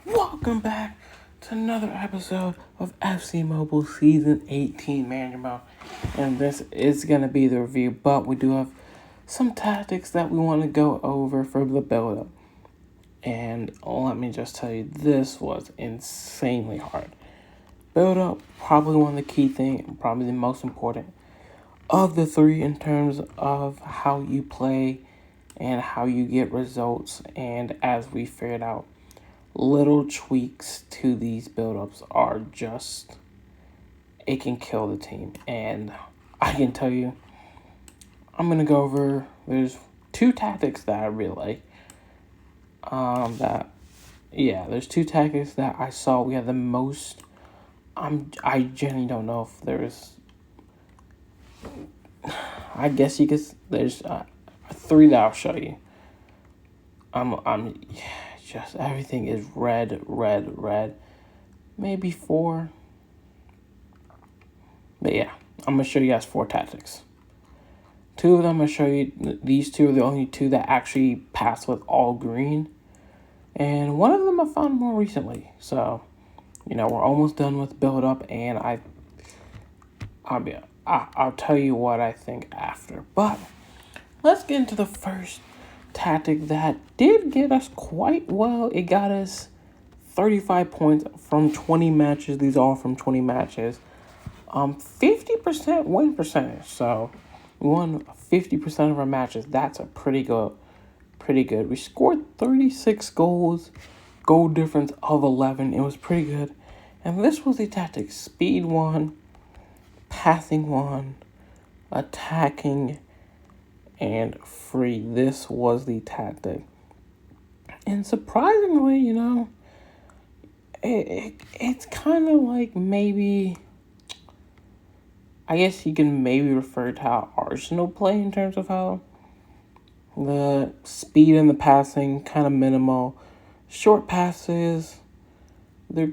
Welcome back to another episode of FC Mobile Season 18 Manager Mode. And this is going to be the review, but we do have some tactics that we want to go over for the build-up. And let me just tell you, this was insanely hard. Build-up, probably one of the key things, probably the most important of the three in terms of how you play and how you get results. And as we figured out, little tweaks to these build-ups are just, it can kill the team. And I can tell you, I'm going to go over, there's two tactics that I really like. There's two tactics that I saw we had the most. I genuinely don't know if there's, I guess you could, there's three that I'll show you. Just everything is red. Maybe four. But yeah, I'm going to show you guys four tactics. Two of them I'm going to show you. These two are the only two that actually pass with all green. And one of them I found more recently. So, we're almost done with build up, and I'll tell you what I think after. But let's get into the first tactic that did get us quite well. It got us 35 points from 20 matches. These are all from 20 matches. 50% win percentage. So we won 50% of our matches. That's a pretty good. We scored 36 goals, goal difference of 11. It was pretty good. And this was the tactic: speed 1, passing 1, attacking, and free. This was the tactic. And surprisingly, it's kind of like, maybe, I guess you can maybe refer to how Arsenal play in terms of how the speed and the passing kind of minimal. Short passes, they're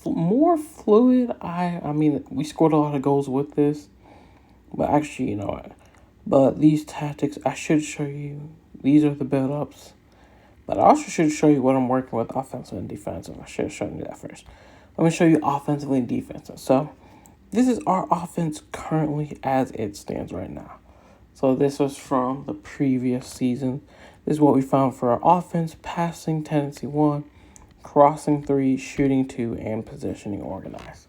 more fluid. I mean, we scored a lot of goals with this. But actually, But these tactics, I should show you. These are the build-ups. But I also should show you what I'm working with offensive and defensive. I should have shown you that first. Let me show you offensively and defensive. So this is our offense currently as it stands right now. So this was from the previous season. This is what we found for our offense: passing tendency 1, crossing 3, shooting 2, and positioning organized.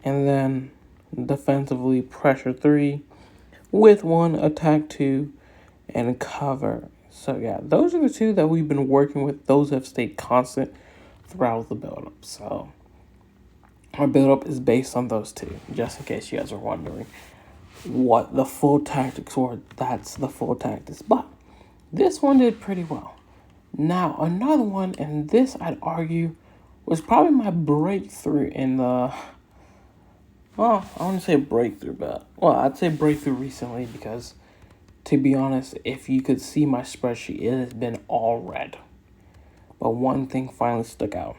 And then defensively, pressure 3 with 1, attack 2, and cover. So yeah, those are the two that we've been working with. Those have stayed constant throughout the build-up. So our build-up is based on those two, just in case you guys are wondering what the full tactics were. That's the full tactics. But this one did pretty well. Now, another one, and this I'd argue was probably my breakthrough in the, well, I wouldn't say breakthrough, but, I'd say breakthrough recently, because, to be honest, if you could see my spreadsheet, it has been all red. But one thing finally stuck out,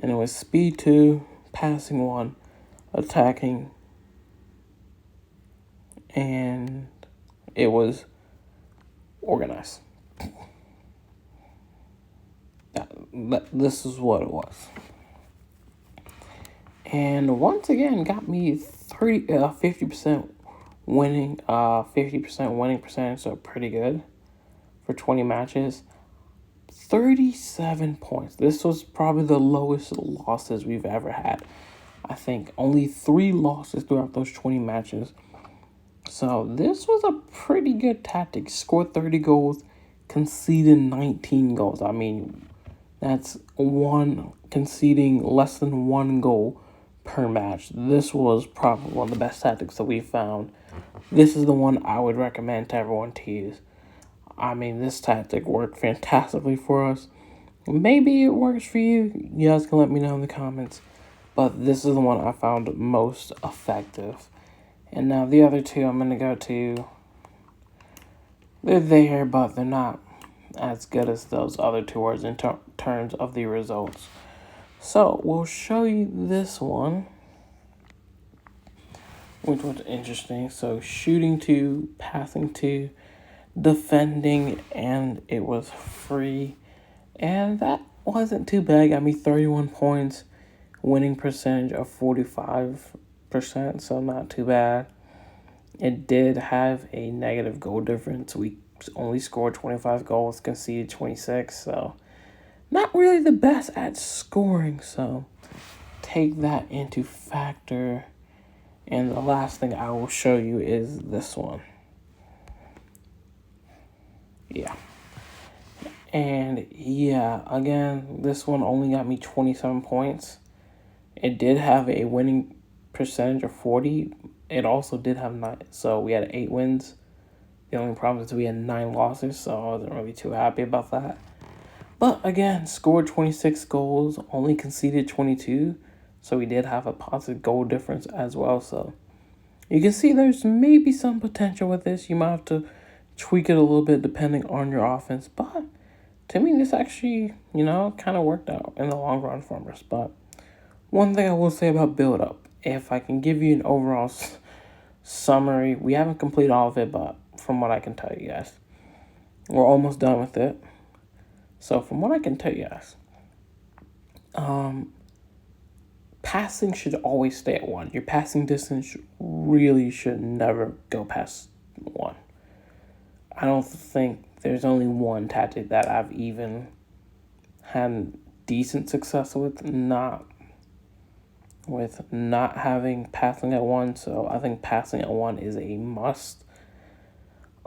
and it was speed 2, passing 1, attacking, and it was organized. This is what it was. And once again, got me 50% winning, 50% winning percentage, so pretty good for 20 matches. 37 points. This was probably the lowest losses we've ever had. I think only 3 losses throughout those 20 matches. So this was a pretty good tactic. Scored 30 goals, conceded 19 goals. I mean, that's conceding less than 1 goal per match. This was probably one of the best tactics that we found. This is the one I would recommend to everyone to use. I mean, this tactic worked fantastically for us. Maybe it works for you. You guys can let me know in the comments. But this is the one I found most effective. And now the other two I'm going to go to, they're there, but they're not as good as those other two words in terms of the results. So we'll show you this one, which was interesting. So shooting 2, passing 2, defending, and it was free. And that wasn't too bad. Got me 31 points, winning percentage of 45%, so not too bad. It did have a negative goal difference. We only scored 25 goals, conceded 26, so not really the best at scoring, so take that into factor. And the last thing I will show you is this one. Yeah. And yeah, again, this one only got me 27 points. It did have a winning percentage of 40. It also did have 9. So we had 8 wins. The only problem is we had 9 losses, so I wasn't really too happy about that. But again, scored 26 goals, only conceded 22. So we did have a positive goal difference as well. So you can see there's maybe some potential with this. You might have to tweak it a little bit depending on your offense. But to me, this actually, kind of worked out in the long run for us. But one thing I will say about build up, if I can give you an overall summary, we haven't completed all of it, but from what I can tell you guys, we're almost done with it. So from what I can tell you guys, passing should always stay at 1. Your passing distance really should never go past 1. I don't think there's only one tactic that I've even had decent success with not having passing at 1. So I think passing at 1 is a must.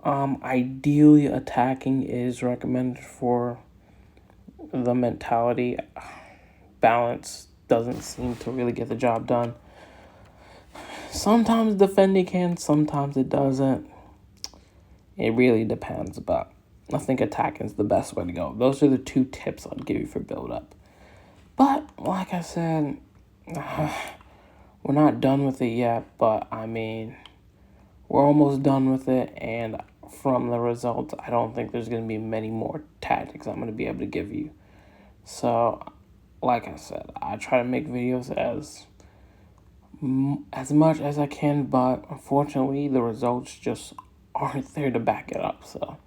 Ideally, attacking is recommended for the mentality. Balance doesn't seem to really get the job done. Sometimes defending can, sometimes it doesn't. It really depends, but I think attacking is the best way to go. Those are the 2 tips I'd give you for build up. But like I said, we're not done with it yet, but I mean, we're almost done with it, and from the results, I don't think there's going to be many more tactics I'm going to be able to give you. So, like I said, I try to make videos as much as I can, but unfortunately, the results just aren't there to back it up. So,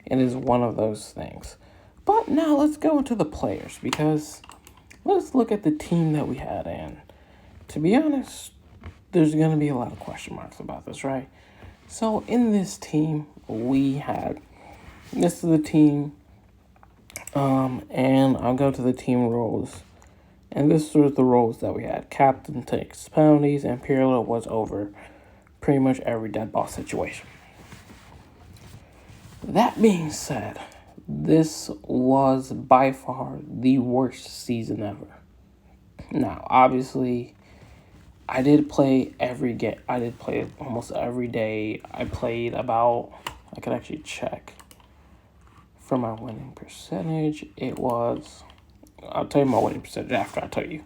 it is one of those things. But now let's go into the players, because let's look at the team that we had. And to be honest, there's going to be a lot of question marks about this, right? So in this team, this is the team, and I'll go to the team roles. And this was the roles that we had. Captain takes penalties, and Pirlo was over pretty much every dead ball situation. That being said, this was by far the worst season ever. Now, obviously, I did play every game. I did play almost every day. I played I could actually check for my winning percentage. I'll tell you my winning percentage after I tell you.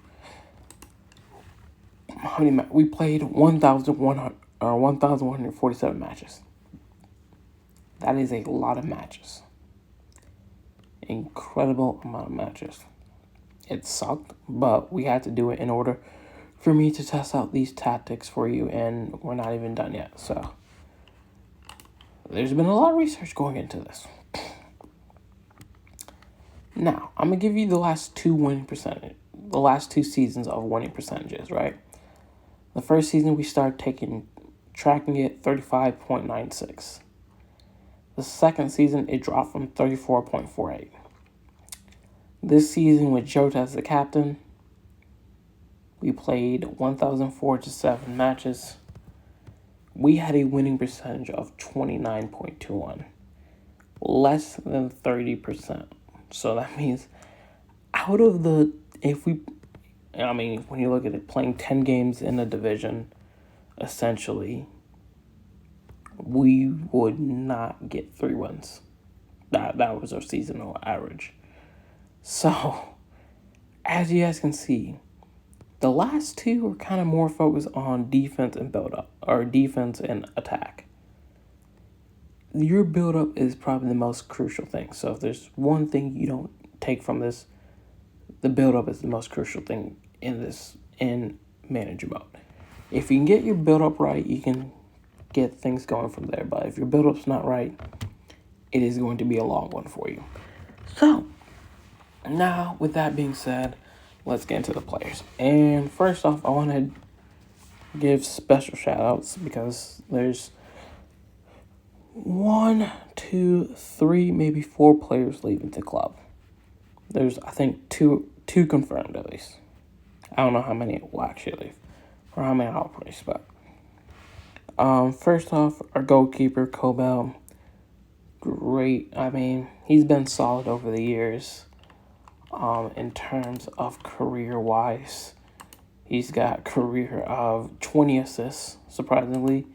We played 1,147 matches. That is a lot of matches. Incredible amount of matches. It sucked, but we had to do it in order for me to test out these tactics for you, and we're not even done yet. So there's been a lot of research going into this. Now, I'm going to give you the last 2 seasons of winning percentages, right? The first season we started tracking it 35.96. The second season, it dropped from 34.48. This season, with Jota as the captain, we played 1,047 matches. We had a winning percentage of 29.21, less than 30%. So that means when you look at it, playing 10 games in a division, essentially, we would not get 3 wins. That was our seasonal average. So, as you guys can see, the last 2 were kind of more focused on defense and build-up, or defense and attack. Your build-up is probably the most crucial thing. So if there's one thing you don't take from this, the build-up is the most crucial thing in manager mode. If you can get your build-up right, you can get things going from there. But if your build-up's not right, it is going to be a long one for you. So, Now, with that being said, let's get into the players. And first off, I want to give special shout outs because there's 1, 2, 3, maybe 4 players leaving the club. There's, I think, two confirmed at least. I don't know how many will actually leave or how many I'll place, but first off, our goalkeeper Kobel, great. I mean, he's been solid over the years. In terms of career-wise, he's got a career of 20 assists, surprisingly,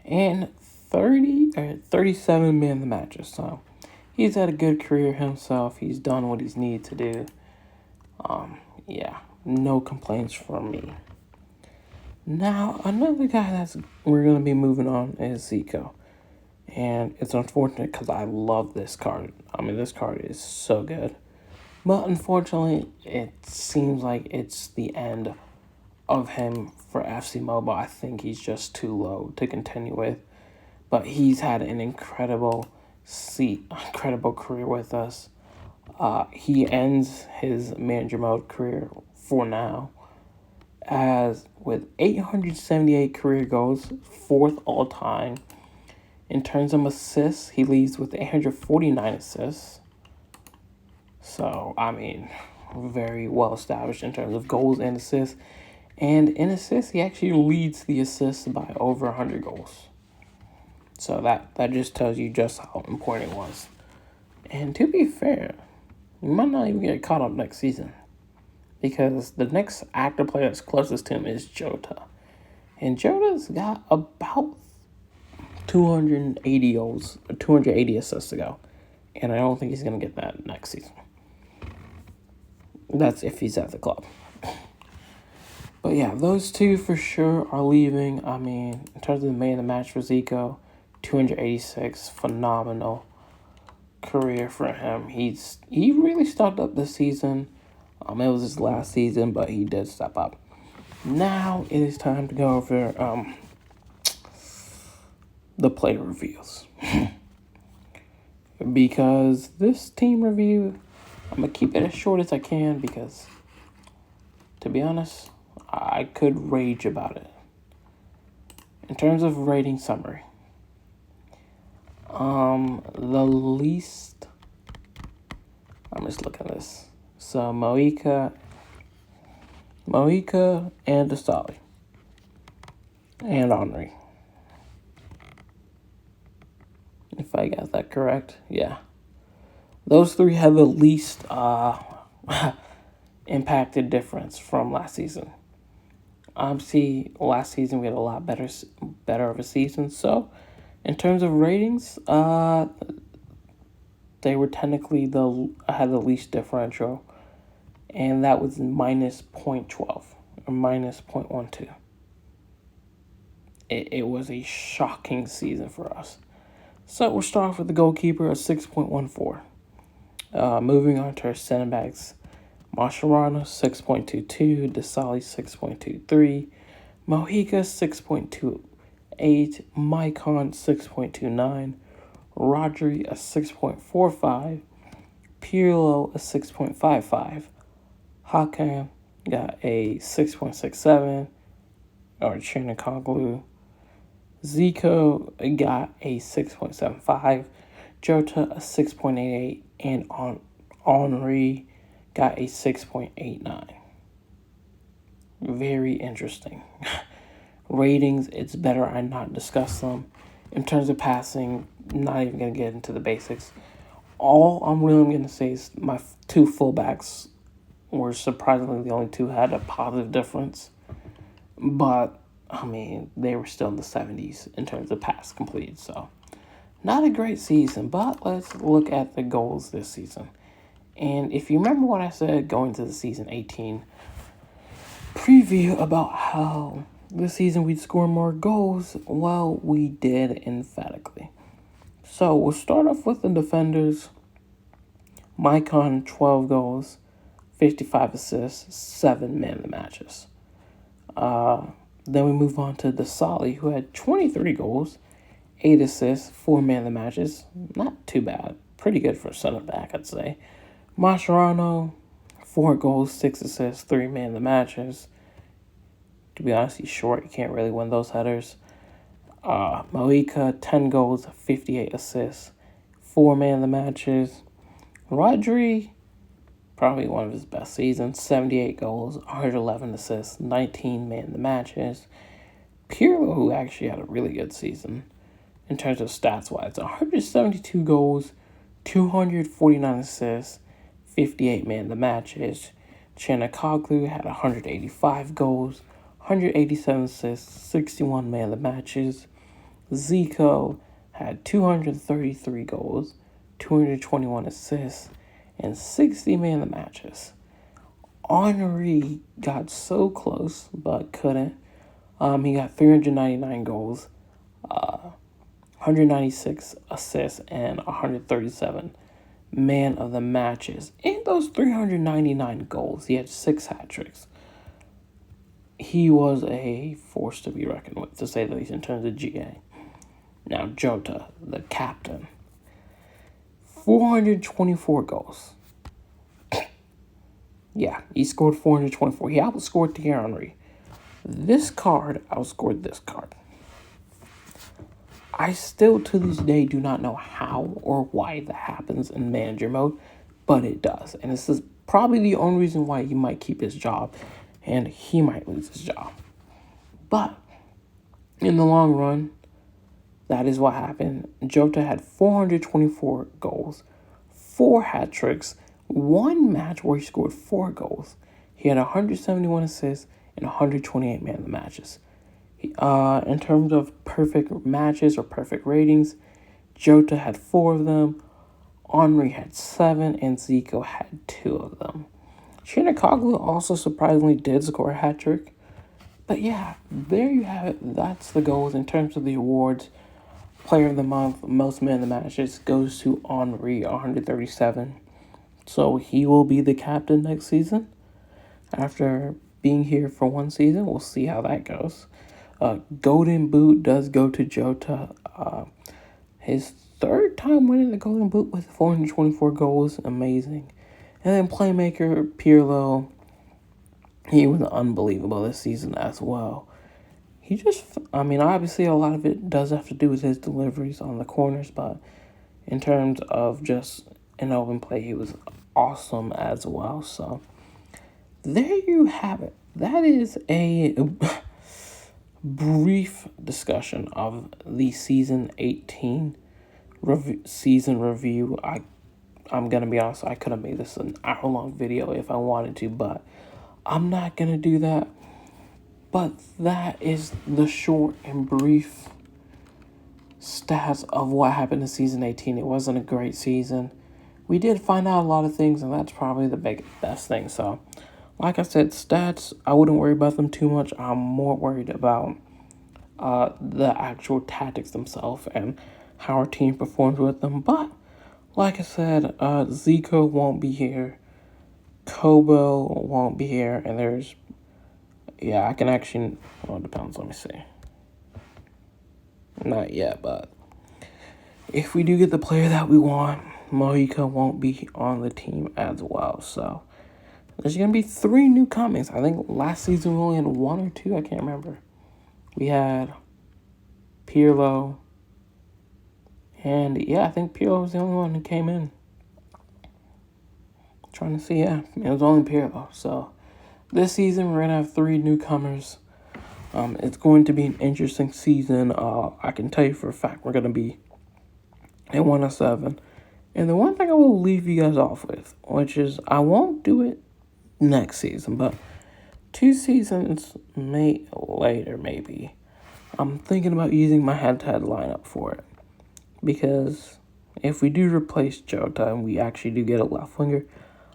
and 37 man of the matches. So he's had a good career himself. He's done what he's needed to do. Yeah, no complaints from me. Now, another guy we're going to be moving on is Zico. And it's unfortunate because I love this card. I mean, this card is so good. But unfortunately, it seems like it's the end of him for FC Mobile. I think he's just too low to continue with. But he's had an incredible career with us. He ends his manager mode career for now as with 878 career goals, 4th all time. In terms of assists, he leads with 849 assists. So, I mean, very well established in terms of goals and assists. And in assists, he actually leads the assists by over 100 goals. So that just tells you just how important it was. And to be fair, you might not even get caught up next season. Because the next active player that's closest to him is Jota. And Jota's got about 280 goals, 280 assists to go. And I don't think he's going to get that next season. That's if he's at the club. But yeah, those two for sure are leaving. I mean, in terms of the man of the match for Zico, 286, phenomenal career for him. He really stepped up this season. It was his last season, but he did step up. Now it is time to go over the player reviews. Because this team review, I'm going to keep it as short as I can because, to be honest, I could rage about it. In terms of rating summary, the least, I'm just looking at this. So Moika and Asali and Henry. If I got that correct, yeah. Those three have the least impacted difference from last season. Obviously, last season we had a lot better of a season. So, in terms of ratings, they were technically had the least differential, and that was minus 0.12 or minus 0.12. It was a shocking season for us. So we'll start off with the goalkeeper at 6.14. Moving on to our center backs, Mascherano 6.22, Desali 6.23, Mojica 6.28, Maicon 6.29, Rodri a 6.45, Pirlo a 6.55, Hakan got a 6.67, or Chanakoglu. Zico got a 6.75, Jota a 6.88, and Henry got a 6.89. Very interesting. Ratings, it's better I not discuss them. In terms of passing, not even going to get into the basics. All I'm really going to say is my two fullbacks were surprisingly the only two had a positive difference. But, I mean, they were still in the 70s in terms of pass completed. So, not a great season, but let's look at the goals this season. And if you remember what I said going to the season 18 preview about how this season we'd score more goals, well, we did emphatically. So we'll start off with the defenders. Maicon, 12 goals, 55 assists, 7 man of the matches. Then we move on to Desali, who had 23 goals, 8 assists, 4 man of the matches. Not too bad. Pretty good for a center back, I'd say. Mascherano, 4 goals, 6 assists, 3 man of the matches. To be honest, he's short. You can't really win those headers. Moika, 10 goals, 58 assists, 4 man of the matches. Rodri, probably one of his best seasons, 78 goals, 111 assists, 19 man of the matches. Pirlo, who actually had a really good season in terms of stats-wise, 172 goals, 249 assists, 58 man of the matches. Chanakoglu had 185 goals, 187 assists, 61 man of the matches. Zico had 233 goals, 221 assists, and 60 man of the matches. Henry got so close, but couldn't. He got 399 goals, 196 assists, and 137 man of the matches. In those 399 goals, he had 6 hat tricks. He was a force to be reckoned with, to say the least, in terms of GA. Now, Jota, the captain, 424 goals. Yeah, he scored 424. He outscored Thierry Henry. This card outscored this card. I still, to this day, do not know how or why that happens in manager mode, but it does. And this is probably the only reason why he might keep his job, and he might lose his job. But in the long run, that is what happened. Jota had 424 goals, 4 hat tricks, 1 match where he scored 4 goals. He had 171 assists and 128 man of the matches. In terms of perfect matches or perfect ratings, Jota had 4 of them, Henry had 7, and Zico had 2 of them. Chanakoglu also surprisingly did score a hat trick. But yeah, there you have it. That's the goals. In terms of the awards, Player of the Month, most man of the matches goes to Henry, 137. So he will be the captain next season. After being here for 1 season, we'll see how that goes. Golden Boot does go to Jota. His 3rd time winning the Golden Boot with 424 goals. Amazing. And then Playmaker, Pirlo. He was unbelievable this season as well. Obviously a lot of it does have to do with his deliveries on the corners, but in terms of just an open play, he was awesome as well. So there you have it. That is a brief discussion of the season 18 season review. I'm gonna be honest, I could have made this an hour-long video if I wanted to, but I'm not gonna do that. But that is the short and brief stats of what happened in season 18. It wasn't a great season. We did find out a lot of things, and that's probably the best thing. So, like I said, stats, I wouldn't worry about them too much. I'm more worried about the actual tactics themselves and how our team performs with them. But, like I said, Zico won't be here. Kobo won't be here, and there's... Yeah, I can actually... Well, it depends. Let me see. Not yet, but... If we do get the player that we want, Moika won't be on the team as well. So, there's going to be 3 new comings. I think last season we only had 1 or 2. I can't remember. We had Pirlo. And, yeah, I think Pirlo was the only one who came in. Trying to see, yeah. It was only Pirlo, so... This season, we're going to have 3 newcomers. It's going to be an interesting season. I can tell you for a fact we're going to be at 1 of 7. And the one thing I will leave you guys off with, which is I won't do it next season, but 2 seasons later, maybe, I'm thinking about using my head-to-head lineup for it. Because if we do replace Jota and we actually do get a left winger,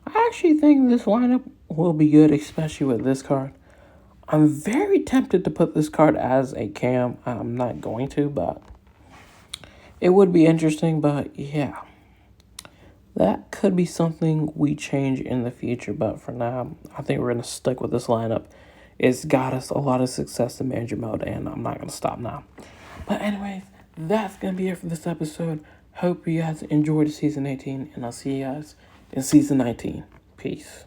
I actually think this lineup will be good, especially with this card. I'm very tempted to put this card as a cam. I'm not going to, but it would be interesting. But yeah, that could be something we change in the future. But for now, I think we're going to stick with this lineup. It's got us a lot of success in manager mode, and I'm not going to stop now. But anyways, that's going to be it for this episode. Hope you guys enjoyed season 18, and I'll see you guys in season 19. Peace.